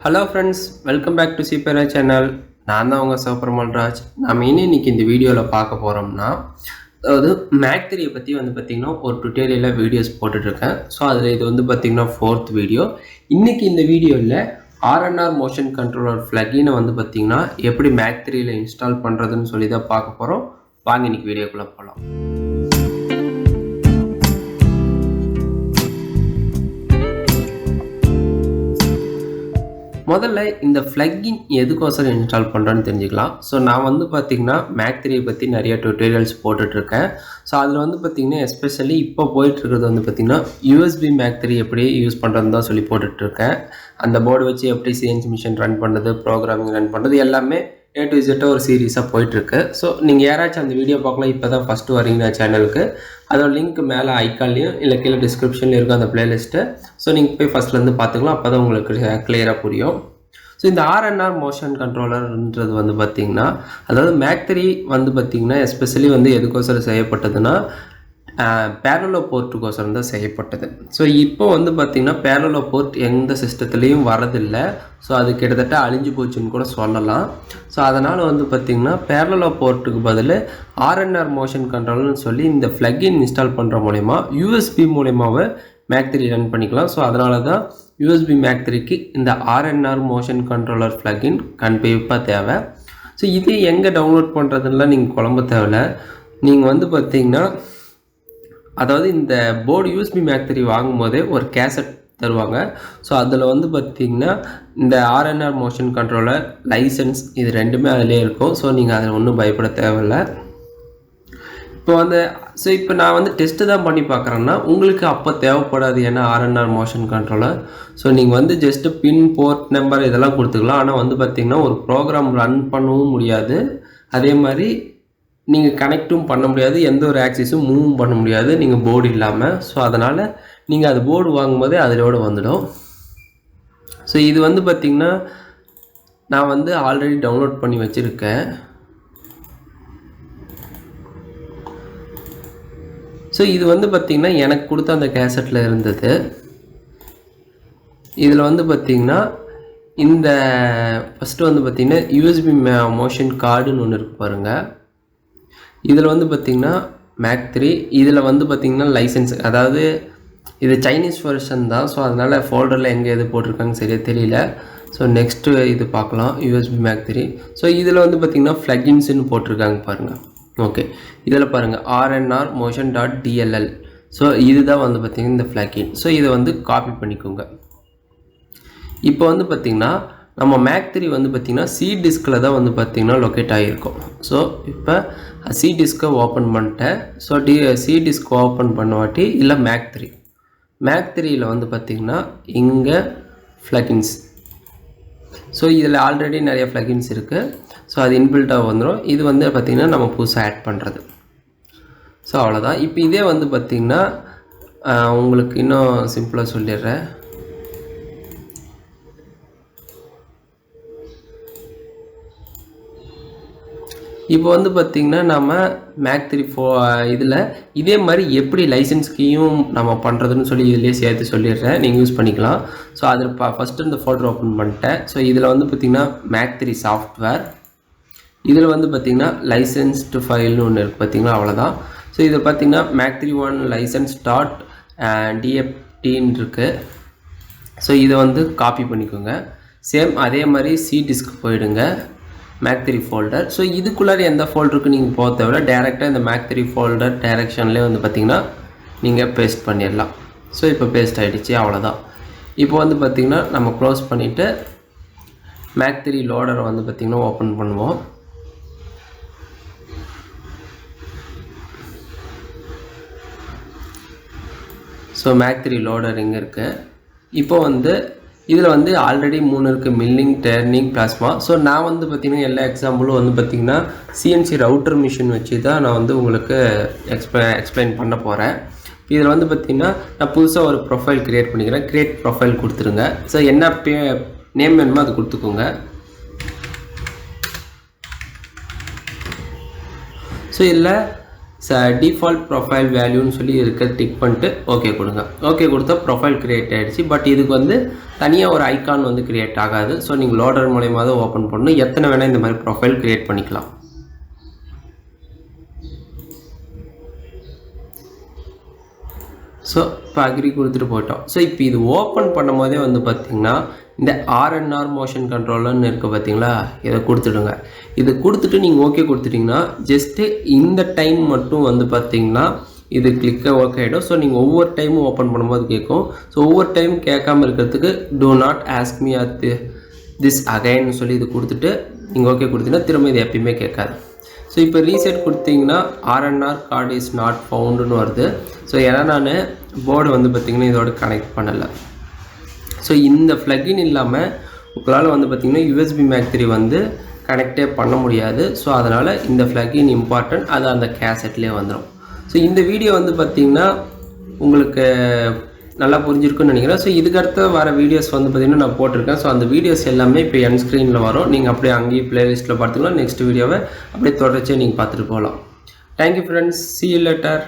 Hello friends, welcome back to CPR channel. நான் தான் உங்க சிவபெருமாள்ராஜ். நாம இன்னைக்கு இந்த வீடியோல பார்க்க போறோம்னா அதாவது Mach3 பத்தி பாத்தீங்கன்னா ஒரு டுட்டோரியல்ல வீடியோஸ் போட்டுட்டு இருக்கேன். சோ அதுல இது பாத்தீங்கன்னா 4th வீடியோ. இன்னைக்கு இந்த வீடியோல Rnr மோஷன் கண்ட்ரோலர் plugin பாத்தீங்கன்னா எப்படி Mach3 ல இன்ஸ்டால் பண்றதுன்னு சொல்லி தான் பார்க்க போறோம். வாங்க இன்னைக்கு வீடியோக்குள்ள போலாம். முதல்ல இந்த plugin எதுக்கோசரம் இன்ஸ்டால் பண்றேன்னு தெரிஞ்சுக்கலாம். சோ நான் பாத்தீங்கன்னா Mach3 பத்தி நிறைய டுட்டோரியல்ஸ் போட்டுட்டு இருக்கேன். சோ அதுல பாத்தீங்கன்னா எஸ்பெஷலி இப்போ போயிட்டு இருக்குது பாத்தீங்கன்னா USB Mach3 எப்படி யூஸ் பண்றதுன்னு தான் சொல்லி போட்டுட்டு இருக்கேன். அந்த போர்டு வச்சு எப்படி CNC மிஷின் ரன் பண்றது, ப்ரோகிராமிங் ரன் பண்றது எல்லாமே A to Z ஒரு சீரிஸா போயிட்டு இருக்கு. சோ நீங்க யாராச்சும் அந்த வீடியோ பார்க்கலாம் இப்பதான் ஃபர்ஸ்ட் வரீங்க சேனலுக்கு, அதோட லிங்க் மேல ஐகான்லயும் இல்ல கீழ டிஸ்கிரிப்ஷன்ல இருக்கும் அந்த பிளேலிஸ்ட். சோ நீங்க போய் ஃபர்ஸ்ட்ல இருந்து பாத்துக்கலாம், அப்பதான் உங்களுக்கு கிளியரா புரியும். சோ இந்த Rnr மோஷன் கண்ட்ரோலர்ன்றது பாத்தீங்கன்னா அதாவது Mach3 பாத்தீங்கன்னா எஸ்பெஷலி எதுக்கோசரம் செய்யப்பட்டதுன்னா Parallelport தான் செய்யப்பட்டது. ஸோ இப்போ பாத்தீங்கன்னா Parallelport எந்த சிஸ்டத்துலேயும் வரதில்லை. ஸோ அது கிட்டத்தட்ட அழிஞ்சு போச்சுன்னு கூட சொல்லலாம். ஸோ அதனால் பாத்தீங்கன்னா Parallelportக்கு பதில் Rnr மோஷன் கண்ட்ரோலர்னு சொல்லி இந்த plugin இன்ஸ்டால் பண்ணுற மூலயமா USB மூலயமாவே Mach3 ரன் பண்ணிக்கலாம். ஸோ அதனால தான் USB Mach3க்கு இந்த Rnr மோஷன் கண்ட்ரோலர் plugin கண்டிப்பாக தேவை. ஸோ இது எங்கே டவுன்லோட் பண்ணுறதுலாம் நீங்கள் குழம்ப தேவையில்லை. நீங்கள் பார்த்தீங்கன்னா அதாவது இந்த போர்டு USB Mach3 வாங்கும்போதே ஒரு கேசட் தருவாங்க. ஸோ அதில் பார்த்தீங்கன்னா இந்த Rnr மோஷன் கண்ட்ரோலர் லைசன்ஸ் இது ரெண்டுமே அதிலே இருக்கும். ஸோ நீங்கள் அதில் ஒன்றும் பயப்பட தேவையில்லை. இப்போ ஸோ இப்போ நான் டெஸ்ட்டு தான் பண்ணி பார்க்குறேன்னா உங்களுக்கு அப்போ தேவைப்படாது, ஏன்னா Rnr மோஷன் கண்ட்ரோலர். ஸோ நீங்கள் ஜஸ்ட்டு பின் போர்ட் நம்பர் இதெல்லாம் கொடுத்துக்கலாம். ஆனால் பார்த்தீங்கன்னா ஒரு ப்ரோக்ராம் ரன் பண்ணவும் முடியாது, அதே மாதிரி நீங்கள் கனெக்டும் பண்ண முடியாது, எந்த ஒரு ஆக்சிஸும் மூவும் பண்ண முடியாது நீங்கள் போர்டு இல்லாமல். ஸோ அதனால் நீங்கள் அது போர்டு வாங்கும்போதே அதிலோடு வந்துடும். ஸோ இது பார்த்திங்கன்னா நான் ஆல்ரெடி டவுன்லோட் பண்ணி வச்சுருக்கேன். ஸோ இது பார்த்திங்கன்னா எனக்கு கொடுத்த அந்த கேசட்டில் இருந்தது. இதில் பார்த்திங்கன்னா இந்த ஃபஸ்ட்டு பார்த்திங்கன்னா USB மோஷன் கார்டுன்னு ஒன்று இருக்குது பாருங்கள். இதில் பார்த்திங்கன்னா Mach3 இதில் பார்த்திங்கன்னா லைசன்ஸ், அதாவது இது சைனீஸ் வெர்ஷன் தான். ஸோ அதனால் ஃபோல்டரில் எங்கே எது போட்டிருக்காங்க சரியாக தெரியல. ஸோ நெக்ஸ்ட்டு இது பார்க்கலாம் USB Mach3. ஸோ இதில் பார்த்திங்கன்னா plugins-ன்னு போட்டிருக்காங்க பாருங்கள். ஓகே, இதில் பாருங்கள் Rnr motion.dll. ஸோ இதுதான் பார்த்திங்கன்னா இந்த plugin. ஸோ இதை காப்பி பண்ணிக்கோங்க. இப்போ பார்த்திங்கன்னா நம்ம Mach3 பார்த்திங்கன்னா C டிஸ்கில் தான் பார்த்திங்கன்னா லொக்கேட் ஆகிருக்கும். ஸோ இப்போ C டிஸ்கை ஓப்பன் பண்ணிட்டேன். ஸோ C டிஸ்க் ஓப்பன் பண்ணவாட்டி இல்லை Mach3யில் பார்த்திங்கன்னா இங்கே plugins. ஸோ இதில் ஆல்ரெடி நிறைய plugins இருக்குது. ஸோ அது இன்பில்ட்டாக வந்துடும். இது பார்த்திங்கன்னா நம்ம புதுசாக ஆட் பண்ணுறது. ஸோ அவ்வளோதான். இப்போ இதே பார்த்திங்கன்னா உங்களுக்கு இன்னும் சிம்பிளாக சொல்லிடுறேன். இப்போ பார்த்திங்கன்னா நம்ம Mach3 இதில் இதே மாதிரி எப்படி லைசன்ஸ்கையும் நம்ம பண்ணுறதுன்னு சொல்லி இதிலே சேர்த்து சொல்லிடுறேன், நீங்கள் யூஸ் பண்ணிக்கலாம். ஸோ அதில் ஃபஸ்ட்டு இந்த ஃபோல்டர் ஓப்பன் பண்ணிட்டேன். ஸோ இதில் பார்த்திங்கன்னா Mach3 சாஃப்ட்வேர், இதில் பார்த்திங்கன்னா லைசன்ஸ்டு ஃபைல்னு ஒன்று இருக்குது பார்த்திங்கன்னா, அவ்வளோதான். ஸோ இதை பார்த்திங்கன்னா Mach3 1 லைசன்ஸ் டாட் DFTன்னு இருக்குது. ஸோ இதை காப்பி பண்ணிக்கோங்க. சேம் அதே மாதிரி C டிஸ்க் போயிடுங்க, Mach3 ஃபோல்டர். ஸோ இதுக்குள்ளார எந்த ஃபோல்டருக்கு நீங்கள் போக தேவையில்ல, டேரெக்டாக இந்த Mach3 ஃபோல்டர் டைரக்ஷன்லேயே பார்த்திங்கன்னா நீங்கள் பேஸ்ட் பண்ணிடலாம். ஸோ இப்போ பேஸ்ட் ஆகிடுச்சு, அவ்வளோதான். இப்போ பார்த்திங்கன்னா நம்ம க்ளோஸ் பண்ணிவிட்டு Mach3 லோடரை பார்த்திங்கன்னா ஓப்பன் பண்ணுவோம். ஸோ Mach3 லோடர் இங்கே இருக்குது. இப்போ இதில் ஆல்ரெடி 3 இருக்குது, மில்லிங், டர்னிங், பிளாஸ்மா. ஸோ நான் பார்த்திங்கன்னா எல்லா எக்ஸாம்பிளும் பார்த்திங்கன்னா CNC ரவுட்டர் மிஷின் வச்சு தான் நான் உங்களுக்கு எக்ஸ்பிளைன் பண்ண போகிறேன். இதில் பார்த்திங்கன்னா நான் புதுசாக ஒரு ப்ரொஃபைல் க்ரியேட் பண்ணிக்கிறேன். க்ரியேட் ப்ரொஃபைல் கொடுத்துருங்க. ஸோ என்ன நேம் வேணுமோ அது கொடுத்துக்கோங்க. ஸோ இதில் டிஃபால்ட் ப்ரொஃபைல் வேல்யூன்னு சொல்லி இருக்க டிக் பண்ணிட்டு ஓகே கொடுங்க. ஓகே கொடுத்தா ப்ரொஃபைல் க்ரியேட் ஆகிடுச்சு. பட் இதுக்கு வந்து தனியாக ஒரு ஐக்கான் வந்து க்ரியேட் ஆகாது. ஸோ நீங்கள் லோடர் மூலயமா தான் ஓப்பன் பண்ணணும். எத்தனை வேணால் இந்த மாதிரி ப்ரொஃபைல் க்ரியேட் பண்ணிக்கலாம். ஸோ இப்போ அக்ரி கொடுத்துட்டு போயிட்டோம். ஸோ இப்போ இது ஓப்பன் பண்ணும் போதே வந்து பார்த்திங்கன்னா இந்த Rnr மோஷன் கண்ட்ரோலர்னு இருக்குது பார்த்தீங்களா, இதை கொடுத்துடுங்க. இது கொடுத்துட்டு நீங்கள் ஓகே கொடுத்துட்டிங்கன்னா ஜஸ்ட்டு இந்த டைம் மட்டும் வந்து பார்த்திங்கன்னா இது கிளிக்காக ஓகே ஆகிடும். ஸோ நீங்கள் ஒவ்வொரு டைமும் ஓப்பன் பண்ணும்போது கேட்கும். ஸோ ஒவ்வொரு டைம் கேட்காமல் இருக்கிறதுக்கு do not ask me at this அகைன்னு சொல்லி இது கொடுத்துட்டு நீங்கள் ஓகே கொடுத்தீங்கன்னா திரும்ப இது எப்பயுமே கேட்காது. ஸோ இப்போ ரீசெட் கொடுத்தீங்கன்னா Rnr கார்டு இஸ் நாட் ஃபவுண்டுன்னு வருது. ஸோ ஏன்னா நான் போர்டு வந்து பார்த்திங்கன்னா இதோட கனெக்ட் பண்ணலை. ஸோ இந்த ப்ளகின் இல்லாமல் உங்களால் வந்து பார்த்திங்கன்னா USB Mach3 வந்து கனெக்டே பண்ண முடியாது. ஸோ அதனால் இந்த ப்ளகின் இம்பார்ட்டன்ட், அது அந்த கேசட்லேயே வந்துடும். ஸோ இந்த வீடியோ வந்து பார்த்திங்கன்னா உங்களுக்கு நல்லா புரிஞ்சிருக்குன்னு நினைக்கிறேன். ஸோ இதுக்கடுத்து வர வீடியோஸ் வந்து பார்த்திங்கன்னா நான் போட்டிருக்கேன். ஸோ அந்த வீடியோஸ் எல்லாமே இப்போ EndScreenல வரும். நீங்கள் அப்படியே அங்கேயே ப்ளேலிஸ்ட்டில் பார்த்துக்கலாம். நெக்ஸ்ட் வீடியோவை அப்படியே தொடர்ச்சியாக நீங்கள் பார்த்துட்டு போகலாம். Thank you friends, see you later.